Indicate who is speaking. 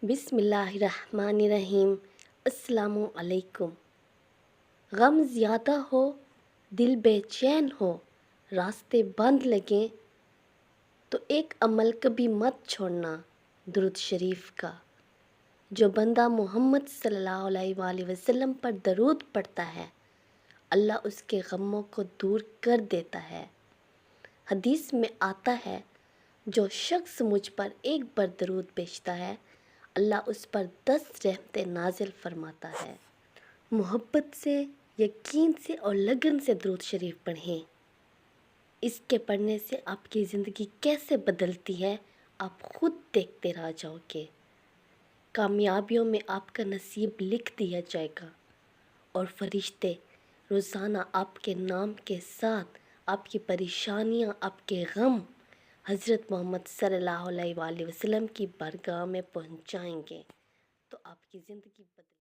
Speaker 1: بسم اللہ الرحمن الرحیم۔ السلام علیکم۔ غم زیادہ ہو، دل بے چین ہو، راستے بند لگیں تو ایک عمل کبھی مت چھوڑنا، درود شریف کا۔ جو بندہ محمد صلی اللہ علیہ وآلہ وسلم پر درود پڑھتا ہے، اللہ اس کے غموں کو دور کر دیتا ہے۔ حدیث میں آتا ہے، جو شخص مجھ پر ایک بار درود بھیجتا ہے، اللہ اس پر 10 رحمتیں نازل فرماتا ہے۔ محبت سے، یقین سے اور لگن سے درود شریف پڑھیں۔ اس کے پڑھنے سے آپ کی زندگی کیسے بدلتی ہے، آپ خود دیکھتے رہ جاؤ گے۔ کامیابیوں میں آپ کا نصیب لکھ دیا جائے گا، اور فرشتے روزانہ آپ کے نام کے ساتھ آپ کی پریشانیاں، آپ کے غم حضرت محمد صلی اللہ علیہ وآلہ وسلم کی بارگاہ میں پہنچائیں گے، تو آپ کی زندگی بدل